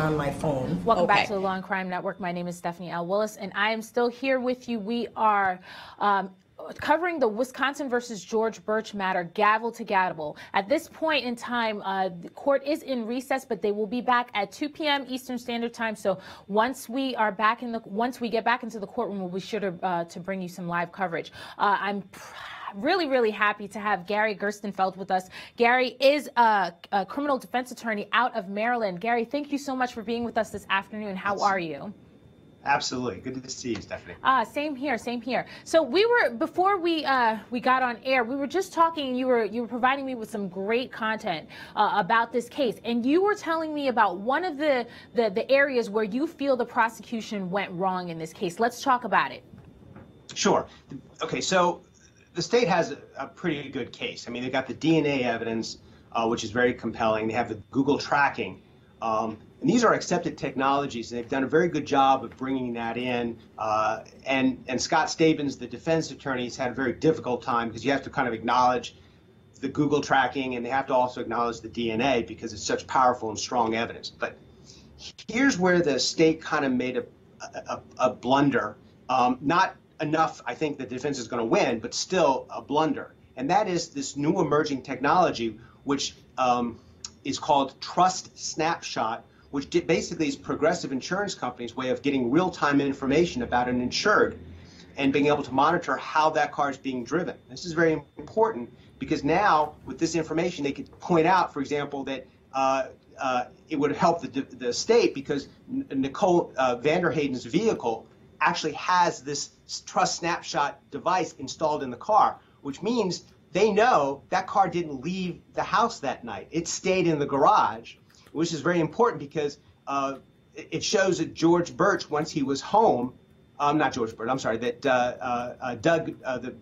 on my phone. Welcome back to the Law and Crime Network. My name is Stephanie L. Willis, and I am still here with you. We are covering the Wisconsin versus George Burch matter, gavel to gavel. At this point in time, the court is in recess, but they will be back at 2 p.m. Eastern Standard Time. So once we get back into the courtroom, we'll be sure to bring you some live coverage. I'm really happy to have Gary Gerstenfeld with us. Gary is a criminal defense attorney out of Maryland. Gary, thank you so much for being with us this afternoon. How are you? Absolutely. Good to see you, Stephanie. Same here, same here. So before we got on air, we were just talking, and you were providing me with some great content about this case. And you were telling me about one of the areas where you feel the prosecution went wrong in this case. Let's talk about it. Sure. Okay, so the state has a pretty good case. I mean, they got the DNA evidence, which is very compelling. They have the Google tracking. And these are accepted technologies, and they've done a very good job of bringing that in. And Scott Stabens, the defense attorney, has had a very difficult time because you have to kind of acknowledge the Google tracking, and they have to also acknowledge the DNA because it's such powerful and strong evidence. But here's where the state kind of made a blunder. Not enough, I think, the defense is going to win, but still a blunder. And that is this new emerging technology, which is called Trust Snapshot, which basically is Progressive Insurance Company's way of getting real-time information about an insured and being able to monitor how that car is being driven. This is very important because now, with this information, they could point out, for example, that it would help the state because Nicole Vanderhayden's vehicle actually has this Trust Snapshot device installed in the car, which means they know that car didn't leave the house that night. It stayed in the garage, which is very important because it shows that George Burch, once he was home, not George Burch, I'm sorry, that Doug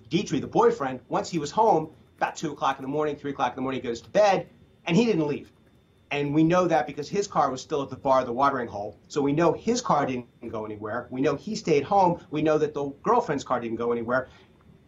Dietrich, the boyfriend, once he was home, about 2 o'clock in the morning, 3 o'clock in the morning, he goes to bed, and he didn't leave. And we know that because his car was still at the bar of the watering hole. So we know his car didn't go anywhere. We know he stayed home. We know that the girlfriend's car didn't go anywhere.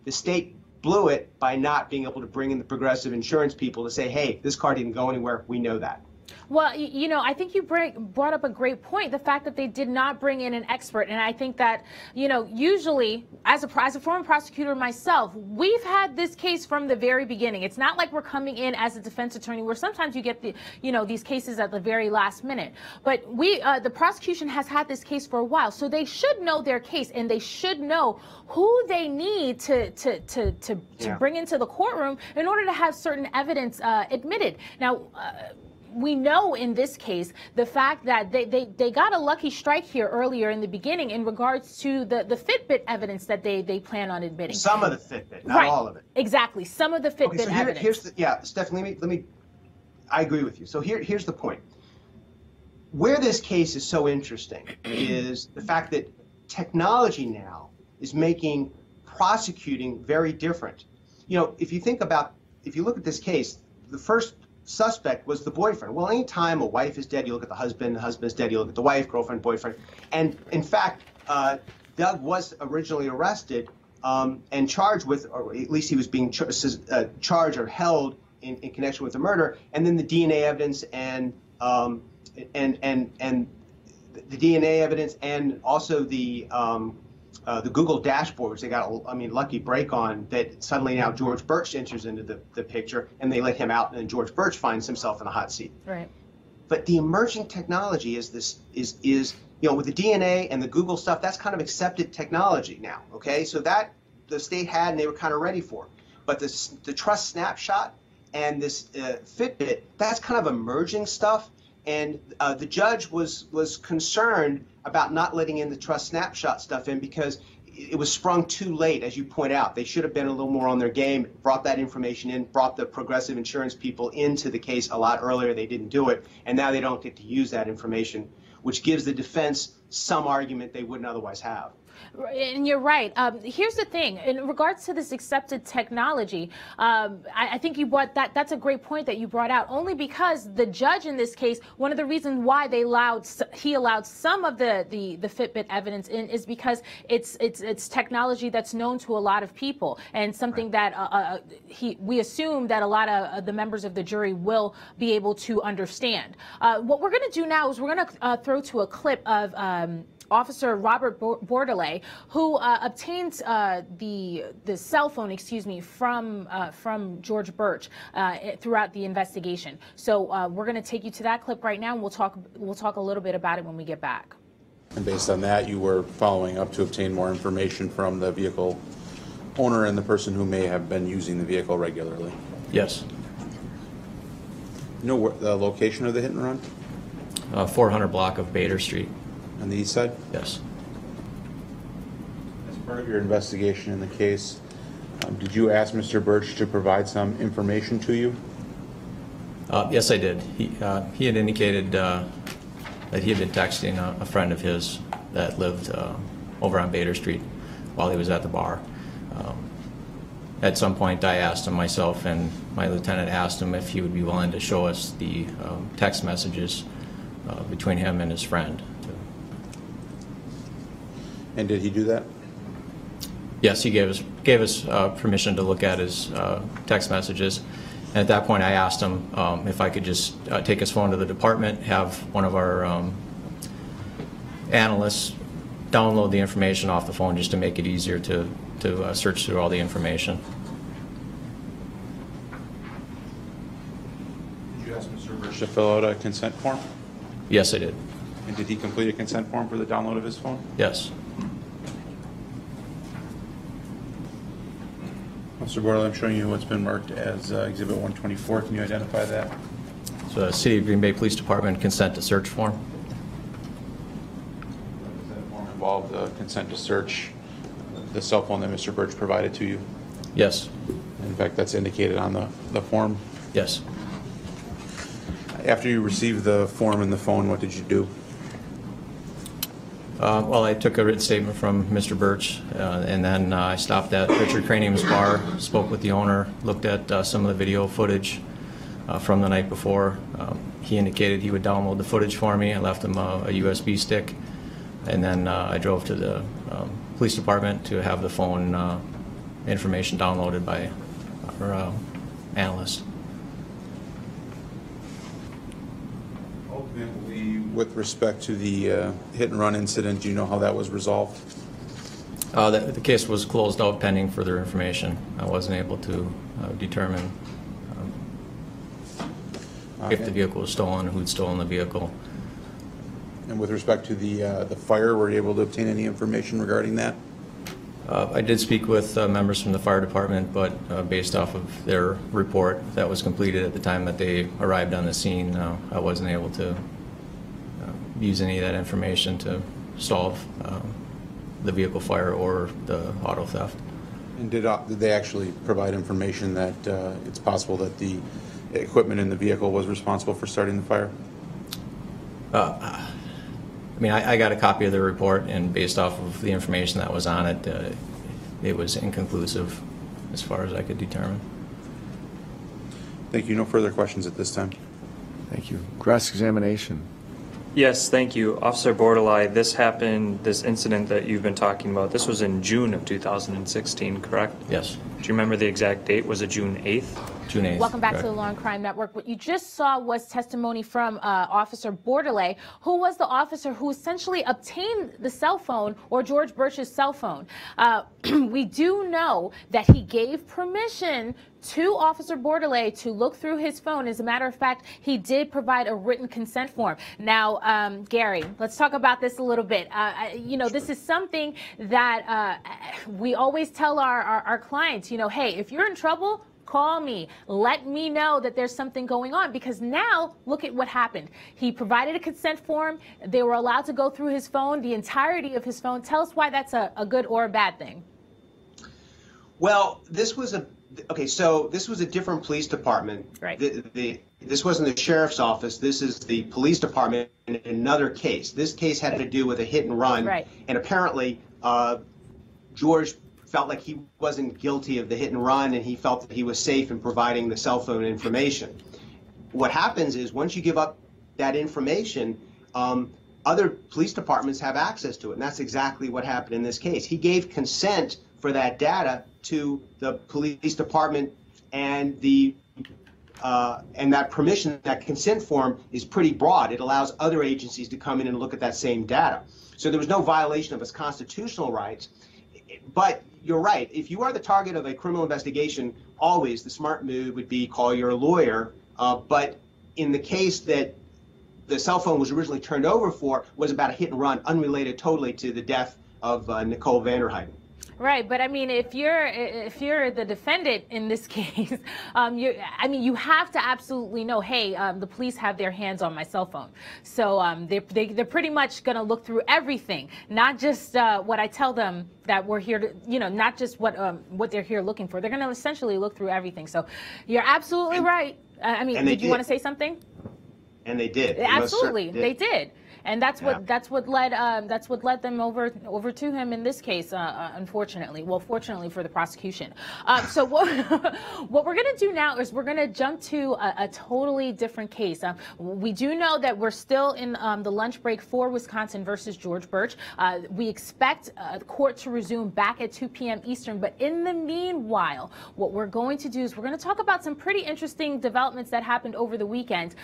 The state blew it by not being able to bring in the Progressive Insurance people to say, hey, this car didn't go anywhere. We know that. Well, you know, I think you brought up a great point, the fact that they did not bring in an expert. And I think that, you know, usually, as a former prosecutor myself, we've had this case from the very beginning. It's not like we're coming in as a defense attorney where sometimes you get these cases at the very last minute. But the prosecution has had this case for a while, so they should know their case, and they should know who they need to bring into the courtroom in order to have certain evidence admitted. Now, we know in this case the fact that they got a lucky strike here earlier in the beginning in regards to the Fitbit evidence that they plan on admitting. Some of the Fitbit, not all of it. Exactly, some of the Fitbit evidence. Stephanie, let me. I agree with you. So here's the point. Where this case is so interesting is the fact that technology now is making prosecuting very different. You know, if you look at this case, the first suspect was the boyfriend. Well, anytime a wife is dead, you look at the husband's dead, you look at the wife, girlfriend, boyfriend. And in fact, Doug was originally arrested and charged with, or at least he was being charged or held in connection with the murder. And then the DNA evidence and the DNA evidence and also the Google dashboard, which they got, lucky break on, that suddenly now George Burch enters into the picture, and they let him out, and then George Burch finds himself in a hot seat. Right. But the emerging technology is with the DNA and the Google stuff, that's kind of accepted technology now. Okay, so that the state had, and they were kind of ready for. But the Trust Snapshot and this Fitbit, that's kind of emerging stuff. And the judge was concerned about not letting in the Trust Snapshot stuff in because it was sprung too late, as you point out. They should have been a little more on their game, brought that information in, brought the Progressive Insurance people into the case a lot earlier. They didn't do it, and now they don't get to use that information, which gives the defense some argument they wouldn't otherwise have. And you're right. Here's the thing. In regards to this accepted technology, I think you brought that's a great point that you brought out, only because the judge in this case, one of the reasons why he allowed some of the Fitbit evidence in is because it's technology that's known to a lot of people, and something that we assume that a lot of the members of the jury will be able to understand. What we're going to do now is we're going to throw to a clip of Officer Robert Bordelais, who obtained the cell phone, from George Burch throughout the investigation. So we're going to take you to that clip right now, and we'll talk a little bit about it when we get back. And based on that, you were following up to obtain more information from the vehicle owner and the person who may have been using the vehicle regularly. Yes. You know the location of the hit and run? 400 block of Bader Street. On the east side? Yes. As part of your investigation in the case, did you ask Mr. Burch to provide some information to you? Yes, I did. He had indicated that he had been texting a friend of his that lived over on Bader Street while he was at the bar. At some point, I asked him myself, and my lieutenant asked him if he would be willing to show us the text messages between him and his friend. And did he do that? Yes, he gave us permission to look at his text messages. And at that point, I asked him if I could just take his phone to the department, have one of our analysts download the information off the phone just to make it easier to search through all the information. Did you ask Mr. Burch to fill out a consent form? Yes, I did. And did he complete a consent form for the download of his phone? Yes. Mr. Bordelais, I'm showing you what's been marked as Exhibit 124. Can you identify that? So the City of Green Bay Police Department consent to search form. Does that form involve the consent to search the cell phone that Mr. Burch provided to you? Yes. In fact, that's indicated on the form. Yes. After you received the form and the phone, what did you do? Well, I took a written statement from Mr. Burch, and then I stopped at Richard Cranium's bar, spoke with the owner, looked at some of the video footage from the night before. He indicated he would download the footage for me. I left him a USB stick, and then I drove to the police department to have the phone information downloaded by our analyst. Ultimately, with respect to the hit and run incident, do you know how that was resolved? The case was closed out pending further information. I wasn't able to determine if the vehicle was stolen, who'd stolen the vehicle. And with respect to the fire, were you able to obtain any information regarding that? I did speak with members from the fire department, but based off of their report that was completed at the time that they arrived on the scene, I wasn't able to use any of that information to solve the vehicle fire or the auto theft. And did they actually provide information that it's possible that the equipment in the vehicle was responsible for starting the fire? I mean, I got a copy of the report, and based off of the information that was on it, it was inconclusive as far as I could determine. Thank you. No further questions at this time. Thank you. Cross-examination. Yes, thank you. Officer Bordelais, this incident that you've been talking about, this was in June of 2016, correct? Yes. Do you remember the exact date? Was it June 8th? June 8th. Welcome back correct. to the Law&Crime Network. What you just saw was testimony from Officer Bordelais, who was the officer who essentially obtained the cell phone, or George Burch's cell phone. We do know that he gave permission to Officer Bordelais to look through his phone. As a matter of fact, he did provide a written consent form. Now, Gary, let's talk about this a little bit. You know, this is something that we always tell our clients, you know, hey, if you're in trouble, call me. Let me know that there's something going on, because now look at what happened. He provided a consent form. They were allowed to go through his phone, the entirety of his phone. Tell us why that's a good or a bad thing. Well, this was a different police department. Right. This wasn't the sheriff's office. This is the police department in another case. This case had to do with a hit and run. Right. And apparently George felt like he wasn't guilty of the hit and run, and he felt that he was safe in providing the cell phone information. What happens is once you give up that information, other police departments have access to it, and that's exactly what happened in this case. He gave consent for that data to the police department, and that permission, that consent form, is pretty broad. It allows other agencies to come in and look at that same data. So there was no violation of his constitutional rights. But you're right. If you are the target of a criminal investigation, always the smart move would be call your lawyer. But in the case that the cell phone was originally turned over for was about a hit and run, unrelated totally to the death of Nicole Vanderheiden. Right, but I mean, if you're the defendant in this case, you have to absolutely know, hey, the police have their hands on my cell phone, so they're pretty much going to look through everything, not just what I tell them that we're here to, not just what they're here looking for. They're going to essentially look through everything. So you're absolutely right. Did you want to say something? And they did. Absolutely, they did. And that's what led them over to him in this case, unfortunately. Well, fortunately for the prosecution. So what we're going to do now is we're going to jump to a totally different case. We do know that we're still in the lunch break for Wisconsin versus George Burch. We expect the court to resume back at 2 p.m. Eastern. But in the meanwhile, what we're going to do is we're going to talk about some pretty interesting developments that happened over the weekend,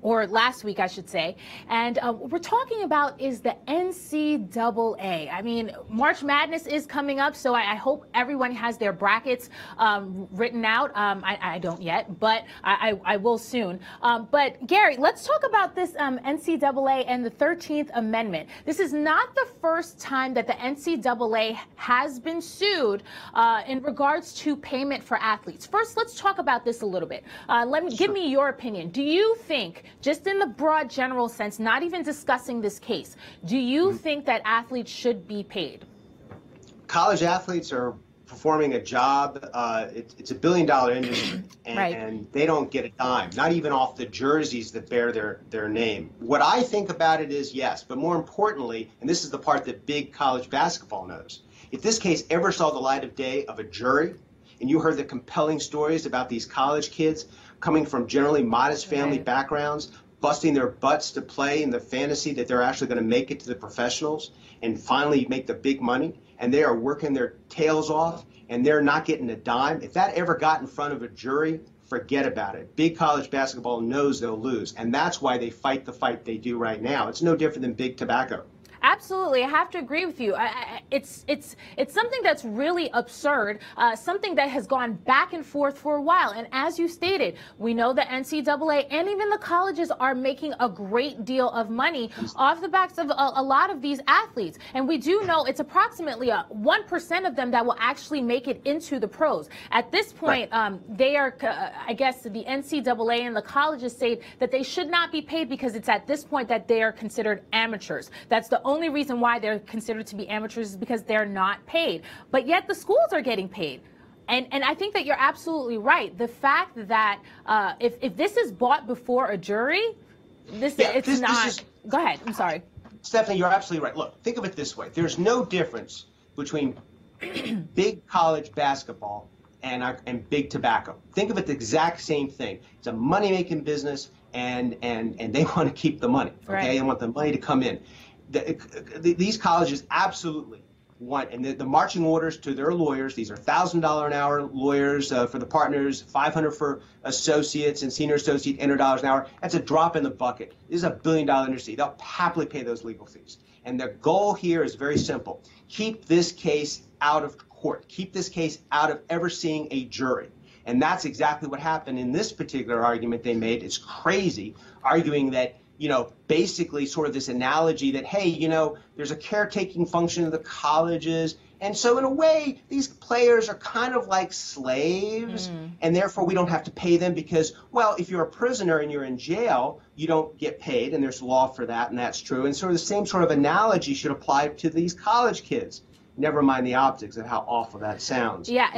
or last week, I should say. And what we're talking about is the NCAA. I mean, March Madness is coming up, so I hope everyone has their brackets written out. I don't yet, but I will soon. But Gary, let's talk about this NCAA and the 13th Amendment. This is not the first time that the NCAA has been sued in regards to payment for athletes. First, let's talk about this a little bit. Give me your opinion. Do you think, just in the broad general sense, not even discussing this case, do you think that athletes should be paid? College athletes are performing a job. It's $1 billion industry, and they don't get a dime, not even off the jerseys that bear their name. What I think about it is yes, but more importantly, and this is the part that big college basketball knows, if this case ever saw the light of day of a jury, and you heard the compelling stories about these college kids coming from generally modest family backgrounds, busting their butts to play in the fantasy that they're actually going to make it to the professionals and finally make the big money, and they are working their tails off and they're not getting a dime. If that ever got in front of a jury, forget about it. Big college basketball knows they'll lose, and that's why they fight the fight they do right now. It's no different than big tobacco. Absolutely, I have to agree with you. It's something that's really absurd, something that has gone back and forth for a while. And as you stated, we know the NCAA and even the colleges are making a great deal of money off the backs of a lot of these athletes. And we do know it's approximately 1% of them that will actually make it into the pros. At this point, they are, I guess, the NCAA and the colleges say that they should not be paid because it's at this point that they are considered amateurs. That's the only reason why they're considered to be amateurs is because they're not paid. But yet the schools are getting paid. And I think that you're absolutely right. The fact that if this is bought before a jury, go ahead. I'm sorry. Stephanie, you're absolutely right. Look, think of it this way. There's no difference between big college basketball and big tobacco. Think of it the exact same thing. It's a money-making business, and they want to keep the money. Okay, They want the money to come in. These colleges absolutely want, and the marching orders to their lawyers, these are $1,000 an hour lawyers for the partners, $500 for associates and senior associate, $800 an hour. That's a drop in the bucket. This is a $1 billion industry. They'll happily pay those legal fees. And their goal here is very simple. Keep this case out of court. Keep this case out of ever seeing a jury. And that's exactly what happened in this particular argument they made. It's crazy, arguing that, basically sort of this analogy that, hey, there's a caretaking function of the colleges. And so in a way, these players are kind of like slaves, and therefore we don't have to pay them because, well, if you're a prisoner and you're in jail, you don't get paid, and there's law for that, and that's true. And sort of the same sort of analogy should apply to these college kids. Never mind the optics of how awful that sounds. Yeah,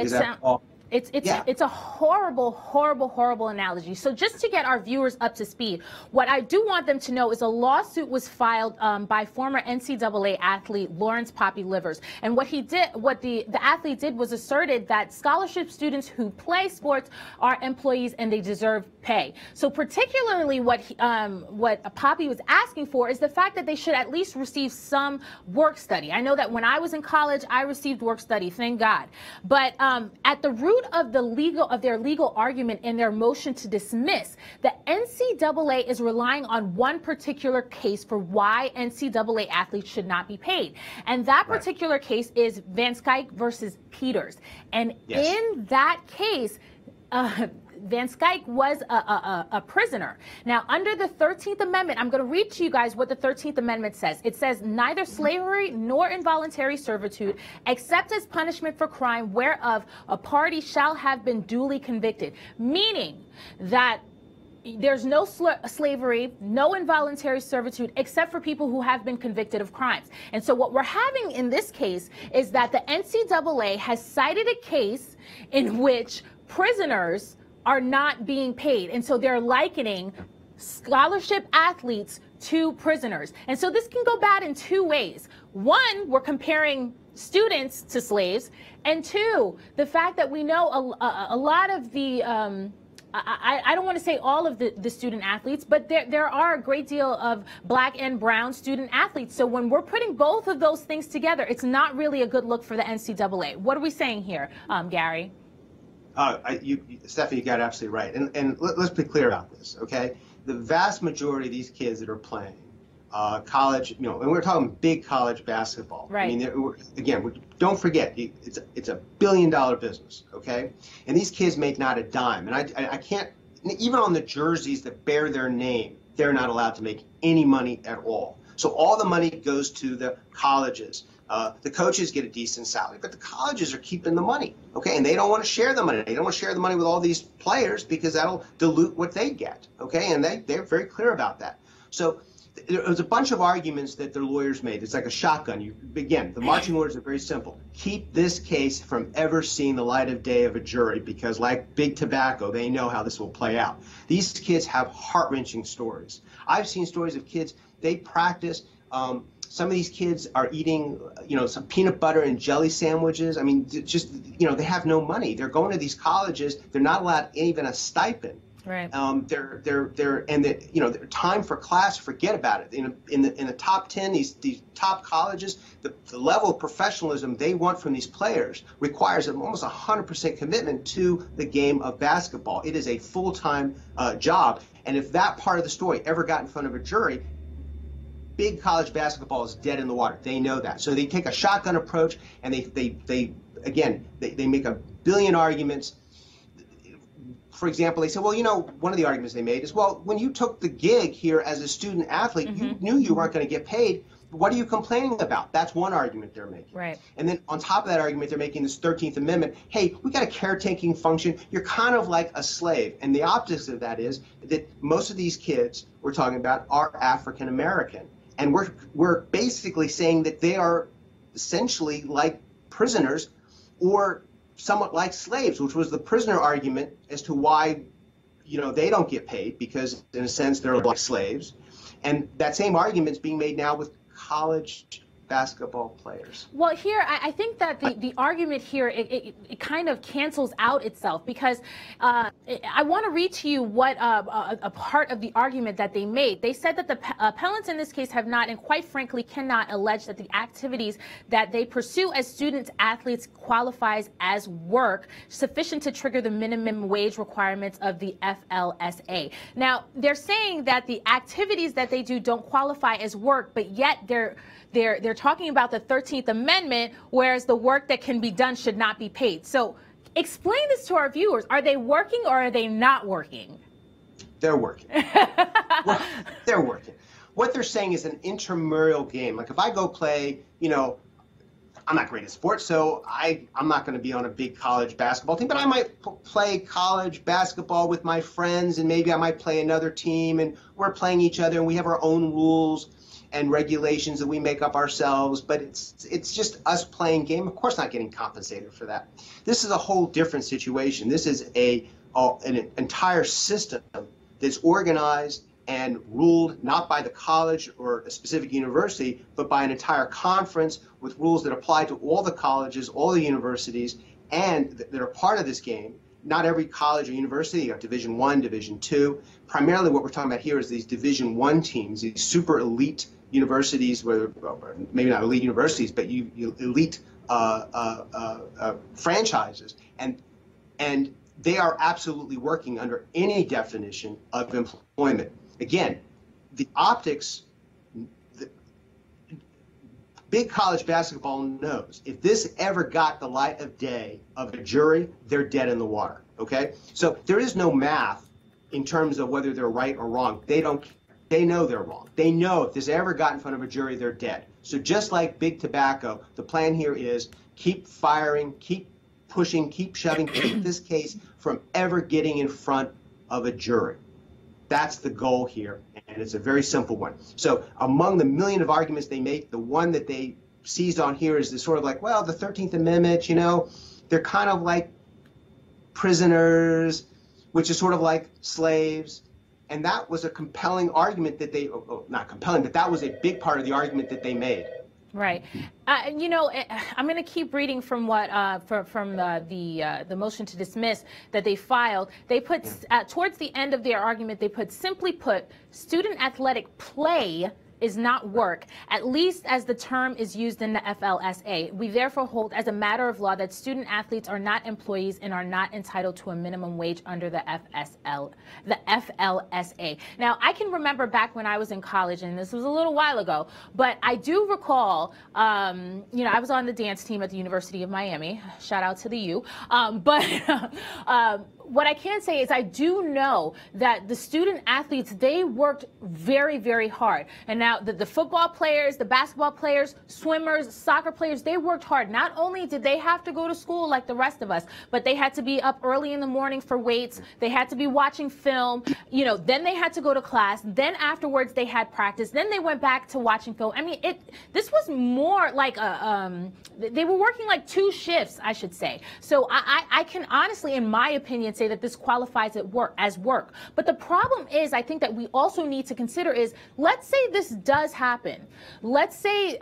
It's a horrible analogy. So just to get our viewers up to speed, what I do want them to know is a lawsuit was filed by former NCAA athlete Lawrence Poppy Livers, and what the athlete did was asserted that scholarship students who play sports are employees and they deserve pay. So particularly what Poppy was asking for is the fact that they should at least receive some work study. I know that when I was in college, I received work study, thank God. But at the root of their legal argument in their motion to dismiss, the NCAA is relying on one particular case for why NCAA athletes should not be paid. And that particular case is Van Skyke versus Peters. And in that case, Van Skyke was a prisoner. Now, under the 13th Amendment, I'm going to read to you guys what the 13th Amendment says. It says, neither slavery nor involuntary servitude, except as punishment for crime whereof a party shall have been duly convicted. Meaning that there's no slavery, no involuntary servitude, except for people who have been convicted of crimes. And so what we're having in this case is that the NCAA has cited a case in which prisoners are not being paid. And so they're likening scholarship athletes to prisoners. And so this can go bad in two ways. One, we're comparing students to slaves. And two, the fact that we know a lot of the, I don't want to say all of the student athletes, but there are a great deal of black and brown student athletes. So when we're putting both of those things together, it's not really a good look for the NCAA. What are we saying here, Gary? Stephanie, you got it absolutely right. And let's be clear about this, okay? The vast majority of these kids that are playing college, and we're talking big college basketball. Right. I mean, again, don't forget, it's a $1 billion business, okay? And these kids make not a dime. And I can't, even on the jerseys that bear their name, they're not allowed to make any money at all. So all the money goes to the colleges. The coaches get a decent salary, but the colleges are keeping the money, okay? And they don't want to share the money. They don't want to share the money with all these players because that'll dilute what they get, okay? And they're very clear about that. So there was a bunch of arguments that their lawyers made. It's like a shotgun. Again, the marching orders are very simple. Keep this case from ever seeing the light of day of a jury because like big tobacco, they know how this will play out. These kids have heart-wrenching stories. I've seen stories of kids, they practice. Some of these kids are eating, some peanut butter and jelly sandwiches. I mean, just, they have no money. They're going to these colleges. They're not allowed even a stipend. Right. Their time for class, forget about it. In the top 10, these top colleges, the level of professionalism they want from these players requires almost 100% commitment to the game of basketball. It is a full-time job. And if that part of the story ever got in front of a jury, big college basketball is dead in the water. They know that. So they take a shotgun approach and they make a billion arguments. For example, they say, well, one of the arguments they made is, well, when you took the gig here as a student athlete, you knew you weren't going to get paid. What are you complaining about? That's one argument they're making. Right. And then on top of that argument, they're making this 13th Amendment. Hey, we got a caretaking function. You're kind of like a slave. And the opposite of that is that most of these kids we're talking about are African American. And we're basically saying that they are essentially like prisoners or somewhat like slaves, which was the prisoner argument as to why, they don't get paid because in a sense they're like slaves. And that same argument is being made now with college basketball players. Well, here, I think that the argument here, it kind of cancels out itself because I want to read to you what a part of the argument that they made. They said that the appellants in this case have not, and quite frankly cannot, allege that the activities that they pursue as student athletes qualifies as work sufficient to trigger the minimum wage requirements of the FLSA. Now, they're saying that the activities that they do don't qualify as work, but yet they're talking about the 13th Amendment, whereas the work that can be done should not be paid. So explain this to our viewers. Are they working or are they not working? They're working. They're working. What they're saying is an intramural game. Like if I go play, I'm not great at sports, so I'm not going to be on a big college basketball team, but I might play college basketball with my friends, and maybe I might play another team, and we're playing each other, and we have our own rules. and regulations that we make up ourselves, but it's just us playing game. Of course, not getting compensated for that. This is a whole different situation. This is an entire system that's organized and ruled not by the college or a specific university, but by an entire conference with rules that apply to all the colleges, all the universities, and that are part of this game. Not every college or university, you have Division I, Division II. Primarily what we're talking about here is these Division I teams, these super elite universities, where maybe not elite universities, but elite franchises. And they are absolutely working under any definition of employment. Again, the optics, big college basketball knows if this ever got the light of day of a jury, they're dead in the water, okay? So there is no math in terms of whether they're right or wrong. They know they're wrong. They know if this ever got in front of a jury, they're dead. So just like big tobacco, the plan here is keep firing, keep pushing, keep shoving, keep this case from ever getting in front of a jury. That's the goal here, and it's a very simple one. So among the million of arguments they make, the one that they seized on here is this sort of like, well, the 13th Amendment, you know, they're kind of like prisoners, which is sort of like slaves. And that was a compelling argument that they, not compelling, but that was a big part of the argument that they made. Right. You know, I'm going to keep reading from what from the motion to dismiss that they filed. They put towards the end of their argument, they put, simply put, student athletic play is not work, at least as the term is used in the FLSA. We therefore hold as a matter of law that student athletes are not employees and are not entitled to a minimum wage under the FLSA. Now, I can remember back when I was in college, and this was a little while ago, but I do recall, you know, I was on the dance team at the University of Miami. Shout out to the U. What I can say is I do know that the student athletes, they worked very, very hard. And now the football players, the basketball players, swimmers, soccer players, they worked hard. Not only did they have to go to school like the rest of us, but they had to be up early in the morning for weights. They had to be watching film. You know, then they had to go to class. Then afterwards they had practice. Then they went back to watching film. I mean, this was more like they were working like 2 shifts, I should say. So I can honestly, in my opinion, say that this qualifies as work. But the problem is, I think that we also need to consider is, let's say this does happen. Let's say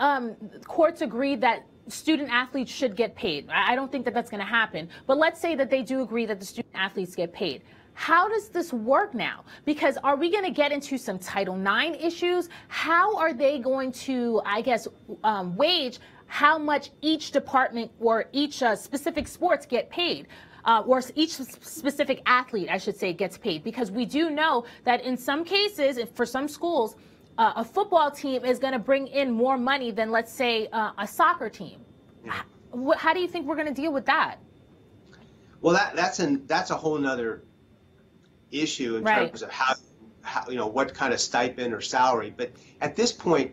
courts agree that student athletes should get paid. I don't think that that's going to happen. But let's say that they do agree that the student athletes get paid. How does this work now? Because are we going to get into some Title IX issues? How are they going to, I guess, wage how much each department or each specific sports get paid? Or each specific athlete, I should say, gets paid. Because we do know that in some cases, for some schools, a football team is going to bring in more money than, let's say, a soccer team. Yeah. How do you think we're going to deal with that? Well, that's a whole nother issue in terms of how, you know, what kind of stipend or salary. But at this point,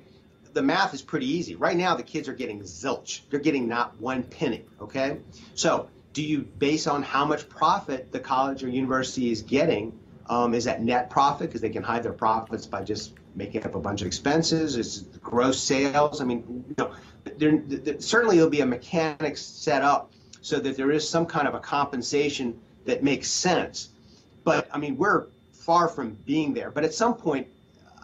the math is pretty easy. Right now, the kids are getting zilch. They're getting not 1 penny, okay? So do you base on how much profit the college or university is getting? Is that net profit, because they can hide their profits by just making up a bunch of expenses? Is it gross sales? I mean, you know, certainly there'll be a mechanics set up so that there is some kind of a compensation that makes sense. But I mean, we're far from being there. But at some point,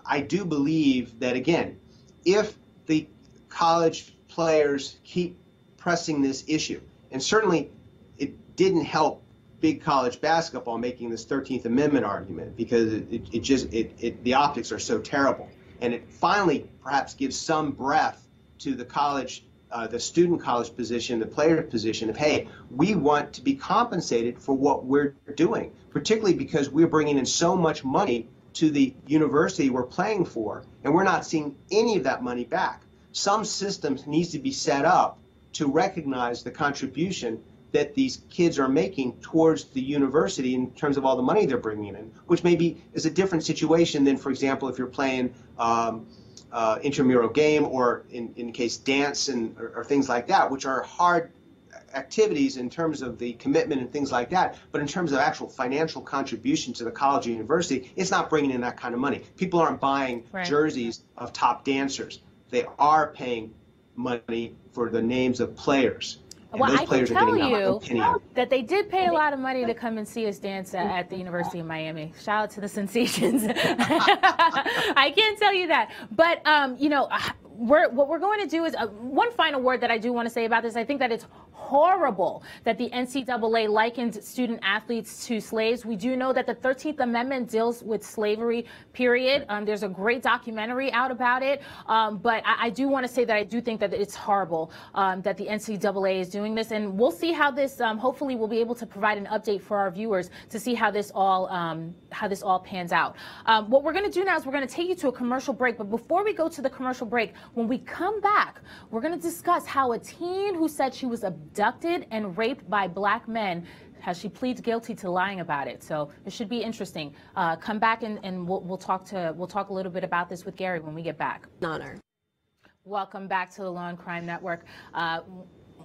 I do believe that, again, if the college players keep pressing this issue, and certainly it didn't help big college basketball making this 13th Amendment argument, because the optics are so terrible. And it finally perhaps gives some breath to the college, the student college position, the player position of, hey, we want to be compensated for what we're doing, particularly because we're bringing in so much money to the university we're playing for, and we're not seeing any of that money back. Some systems needs to be set up to recognize the contribution that these kids are making towards the university in terms of all the money they're bringing in, which maybe is a different situation than, for example, if you're playing intramural game, or in case dance or things like that, which are hard activities in terms of the commitment and things like that, but in terms of actual financial contribution to the college or university, it's not bringing in that kind of money. People aren't buying jerseys of top dancers. They are paying money for the names of players. And well, those I players can are tell getting you that they did pay a lot of money to come and see us dance at the University of Miami. Shout out to the Sensations. I can tell you that. But, you know, what we're going to do is one final word that I do want to say about this. I think that it's horrible that the NCAA likened student athletes to slaves. We do know that the 13th Amendment deals with slavery, period. There's a great documentary out about it. But I do want to say that I do think that it's horrible that the NCAA is doing this. And we'll see how this, hopefully we'll be able to provide an update for our viewers to see how this all pans out. What we're going to do now is we're going to take you to a commercial break. But before we go to the commercial break, when we come back, we're going to discuss how a teen who said she was abducted and raped by black men, how she pleads guilty to lying about it. So it should be interesting. Come back and we'll talk a little bit about this with Gary when we get back. Honor. Welcome back to the Law&Crime Network.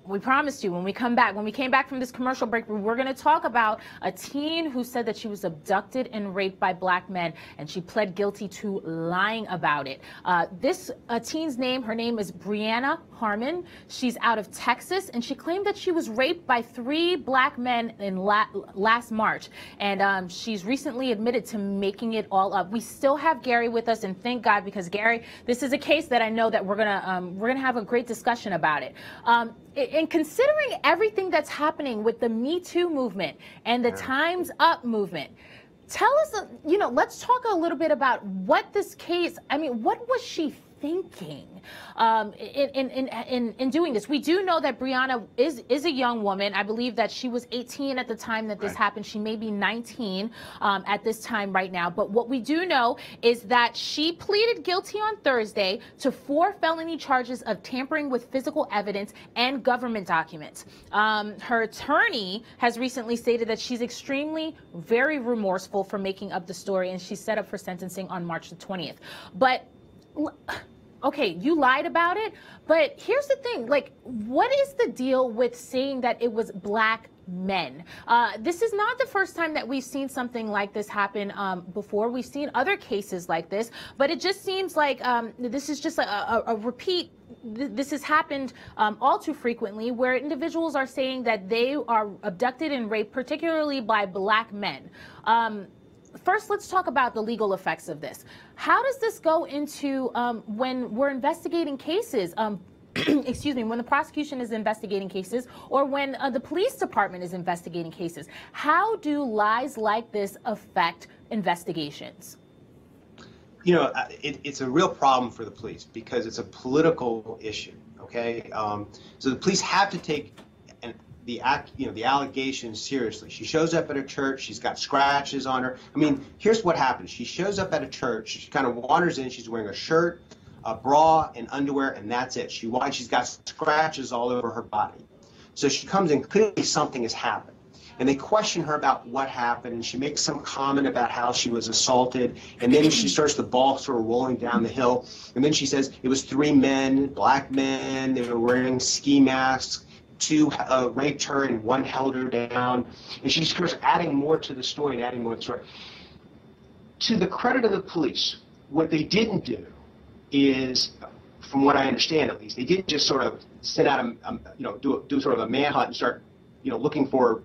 We promised you when we came back from this commercial break, we're going to talk about a teen who said that she was abducted and raped by black men, and she pled guilty to lying about it. This teen's name, her name is Brianna Harmon. She's out of Texas, and she claimed that she was raped by 3 black men in last March, and she's recently admitted to making it all up. We still have Gary with us, and thank God, because Gary, this is a case that I know that we're gonna have a great discussion about it. And considering everything that's happening with the Me Too movement and the Time's Up movement, tell us, let's talk a little bit about what this case, what was she thinking in doing this? We do know that Brianna is a young woman. I believe that she was 18 at the time that this happened. She may be 19 at this time right now. But what we do know is that she pleaded guilty on Thursday to 4 felony charges of tampering with physical evidence and government documents. Her attorney has recently stated that she's very remorseful for making up the story, and she's set up for sentencing on March the 20th. But okay, you lied about it, but here's the thing, what is the deal with saying that it was black men? This is not the first time that we've seen something like this happen before. We've seen other cases like this, but it just seems like this is just a repeat. This has happened all too frequently, where individuals are saying that they are abducted and raped, particularly by black men. First, let's talk about the legal effects of this. How does this go into when we're investigating cases? Excuse me, when the prosecution is investigating cases, or when the police department is investigating cases? How do lies like this affect investigations? It's a real problem for the police because it's a political issue. Okay, so the police have to take the allegations seriously. She shows up at a church. She's got scratches on her. Here's what happens. She shows up at a church. She kind of wanders in. She's wearing a shirt, a bra, and underwear, and that's it. She's got scratches all over her body. So she comes in. Clearly something has happened. And they question her about what happened, and she makes some comment about how she was assaulted, and then she starts the ball sort of rolling down the hill, and then she says it was 3 men, black men. They were wearing ski masks. 2 raped her and 1 held her down, and she starts adding more to the story and adding more to the story. To the credit of the police, what they didn't do is, from what I understand at least, they didn't just sort of send out do sort of a manhunt and start looking for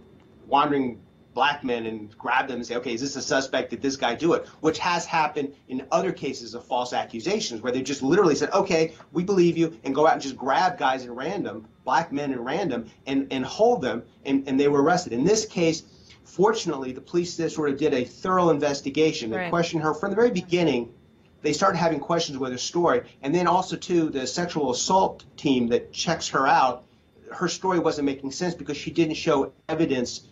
wandering black men and grab them and say, okay, is this a suspect? Did this guy do it? Which has happened in other cases of false accusations, where they just literally said, okay, we believe you, and go out and just grab guys at random, black men at random, and hold them, and they were arrested. In this case, fortunately, the police sort of did a thorough investigation. They questioned her from the very beginning. They started having questions with her story, and then also, too, the sexual assault team that checks her out, her story wasn't making sense because she didn't show evidence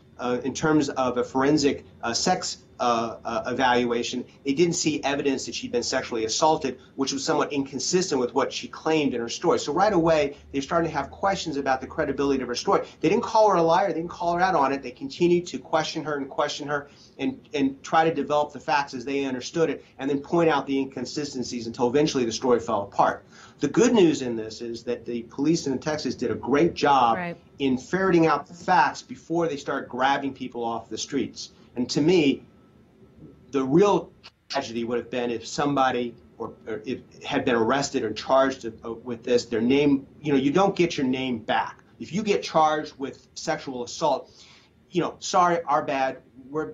in terms of a forensic sex evaluation. They didn't see evidence that she'd been sexually assaulted, which was somewhat inconsistent with what she claimed in her story. So right away, they started to have questions about the credibility of her story. They didn't call her a liar. They didn't call her out on it. They continued to question her and try to develop the facts as they understood it, and then point out the inconsistencies until eventually the story fell apart. The good news in this is that the police in Texas did a great job in ferreting out the facts before they start grabbing people off the streets. And to me, the real tragedy would have been if somebody or if had been arrested or charged with this, their name, you don't get your name back. If you get charged with sexual assault, sorry, our bad, we're,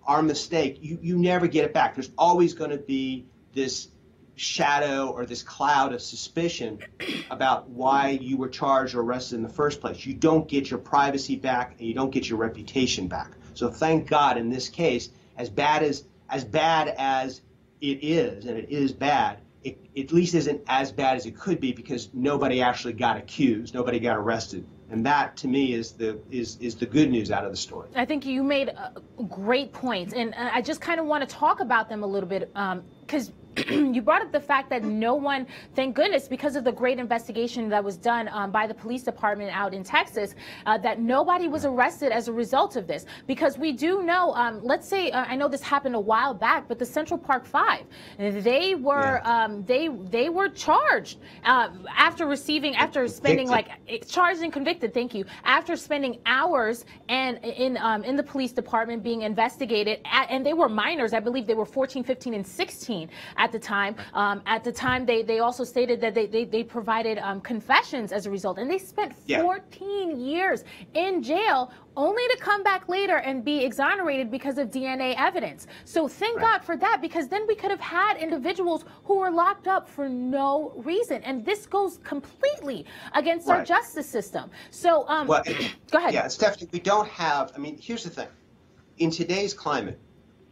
our mistake, you never get it back. There's always going to be this shadow or this cloud of suspicion about why you were charged or arrested in the first place. You don't get your privacy back and you don't get your reputation back. So thank God in this case, as bad as it is, and it is bad, it at least isn't as bad as it could be because nobody actually got accused, nobody got arrested. And that, to me, is the good news out of the story. I think you made great points, and I just kind of want to talk about them a little bit because you brought up the fact that no one, thank goodness, because of the great investigation that was done by the police department out in Texas, that nobody was arrested as a result of this. Because we do know, let's say, I know this happened a while back, but the Central Park Five, they were they were charged after spending charged and convicted. Thank you. After spending hours and in the police department being investigated, and they were minors. I believe they were 14, 15, and 16. At the time. They also stated that they provided confessions as a result, and they spent 14 years in jail only to come back later and be exonerated because of DNA evidence. So thank God for that, because then we could have had individuals who were locked up for no reason, and this goes completely against our justice system. So go ahead. Yeah, Stephanie, we don't have, I mean, here's the thing. In today's climate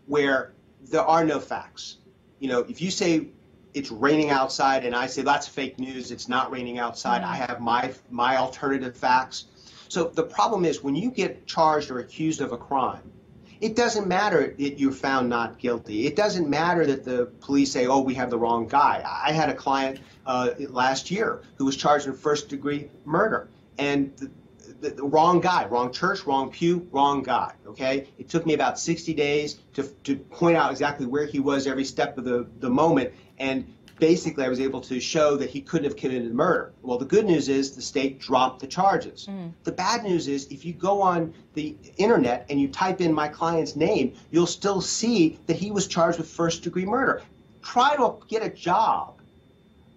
where there are no facts, if you say it's raining outside and I say that's fake news, it's not raining outside, I have my alternative facts. So the problem is when you get charged or accused of a crime, it doesn't matter that you're found not guilty. It doesn't matter that the police say, oh, we have the wrong guy. I had a client last year who was charged in first-degree murder, and the wrong guy, wrong church, wrong pew, wrong guy, okay? It took me about 60 days to point out exactly where he was every step of the moment, and basically I was able to show that he couldn't have committed murder. Well, the good news is the state dropped the charges. The bad news is if you go on the internet and you type in my client's name, you'll still see that he was charged with first-degree murder. Try to get a job.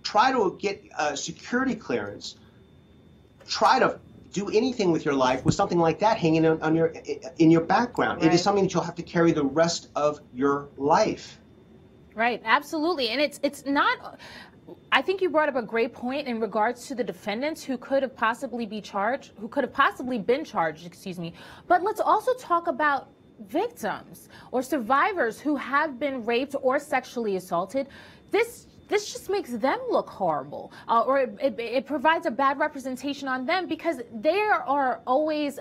Try to get a security clearance. Try to do anything with your life with something like that hanging in your background. It is something that you'll have to carry the rest of your life. Right, absolutely. And it's not, I think you brought up a great point in regards to the defendants who could have possibly been charged, excuse me. But let's also talk about victims or survivors who have been raped or sexually assaulted. This just makes them look horrible, or it provides a bad representation on them because they are always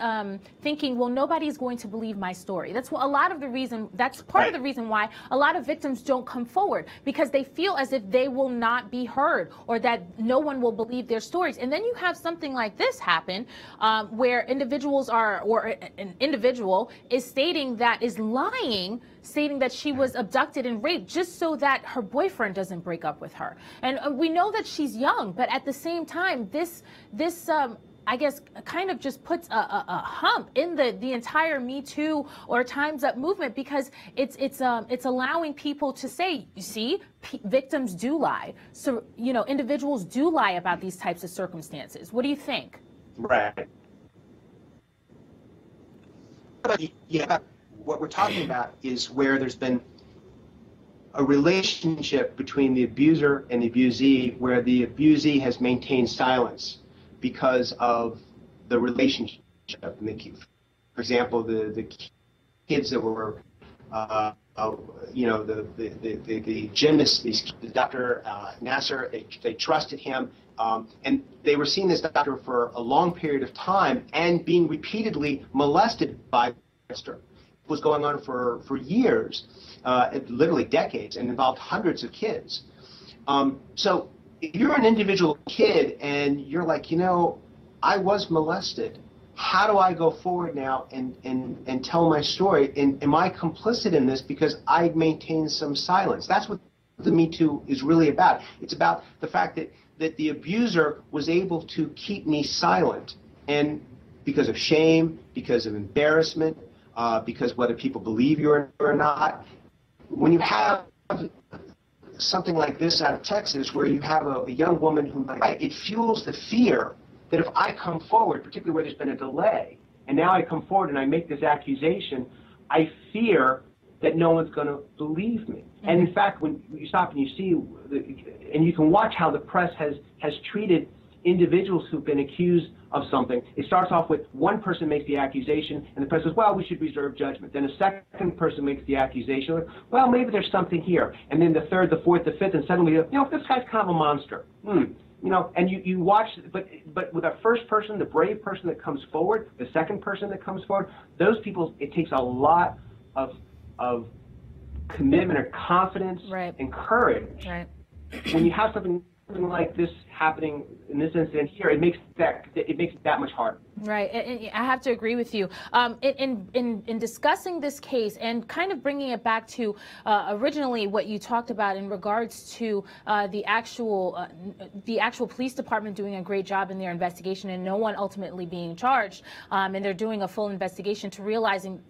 thinking, well, nobody's going to believe my story. That's a lot of the reason. That's part of the reason why a lot of victims don't come forward, because they feel as if they will not be heard or that no one will believe their stories. And then you have something like this happen, where an individual is stating that she was abducted and raped just so that her boyfriend doesn't break up with her. And we know that she's young, but at the same time, this I guess kind of just puts a hump in the entire Me Too or Time's Up movement, because it's allowing people to say, you see, victims do lie. So, individuals do lie about these types of circumstances. What do you think? Right. Yeah. What we're talking about is where there's been a relationship between the abuser and the abusee, where the abusee has maintained silence because of the relationship. For example, the kids that were, the gymnast, the Dr. Nasser, they trusted him, and they were seeing this doctor for a long period of time and being repeatedly molested by Mr. was going on for years, literally decades, and involved hundreds of kids. So if you're an individual kid and you're like, I was molested, how do I go forward now and tell my story? And am I complicit in this because I maintain some silence? That's what the Me Too is really about. It's about the fact that that the abuser was able to keep me silent, and because of shame, because of embarrassment, because whether people believe you or not. When you have something like this out of Texas, where you have a young woman who, it fuels the fear that if I come forward, particularly where there's been a delay, and now I come forward and I make this accusation, I fear that no one's going to believe me. Mm-hmm. And in fact, when you stop and you see, and you can watch how the press has treated individuals who've been accused of something. It starts off with one person makes the accusation, and the press says, well, we should reserve judgment. Then a second person makes the accusation, well, maybe there's something here. And then the third, the fourth, the fifth, and suddenly, this guy's kind of a monster. And you watch, but with a first person, the brave person that comes forward, the second person that comes forward, those people, it takes a lot of commitment or confidence and courage. Right. When you have something like this happening in this incident here, it makes it that much harder. Right, and I have to agree with you. In discussing this case and kind of bringing it back to originally what you talked about in regards to the actual police department doing a great job in their investigation and no one ultimately being charged, and they're doing a full investigation to realizing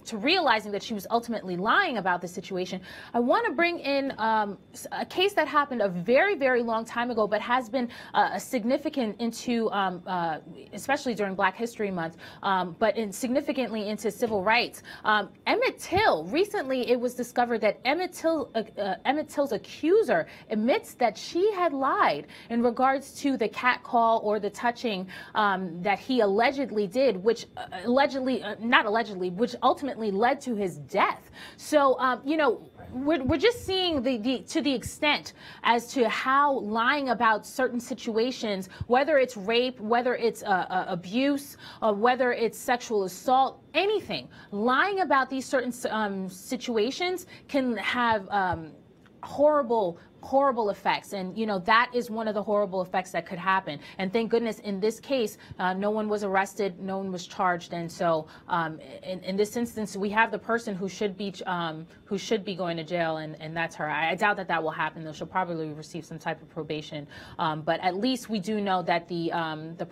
that she was ultimately lying about the situation. I want to bring in a case that happened a very, very long time ago, but has been significant into, especially during Black History Month, but significantly into civil rights. Emmett Till, recently it was discovered that Emmett Till's accuser admits that she had lied in regards to the cat call or the touching that he allegedly did, which which ultimately led to his death. So, we're just seeing to the extent as to how lying about certain situations, whether it's rape, whether it's abuse, whether it's sexual assault, anything, lying about these certain situations can have horrible effects, and that is one of the horrible effects that could happen. And thank goodness in this case no one was arrested, no one was charged, and so in this instance we have the person who should be going to jail, and that's her. I doubt that will happen, though. She'll probably receive some type of probation, but at least we do know that the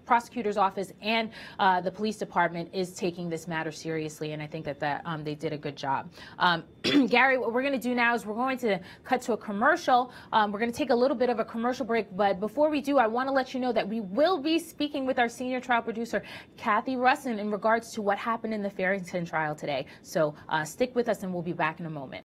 prosecutor's office and the police department is taking this matter seriously, and I think that they did a good job. Gary, what we're going to do now is we're going to cut to a commercial. We're going to take a little bit of a commercial break, but before we do, I want to let you know that we will be speaking with our senior trial producer, Kathy Russin, in regards to what happened in the Farrington trial today. So stick with us and we'll be back in a moment.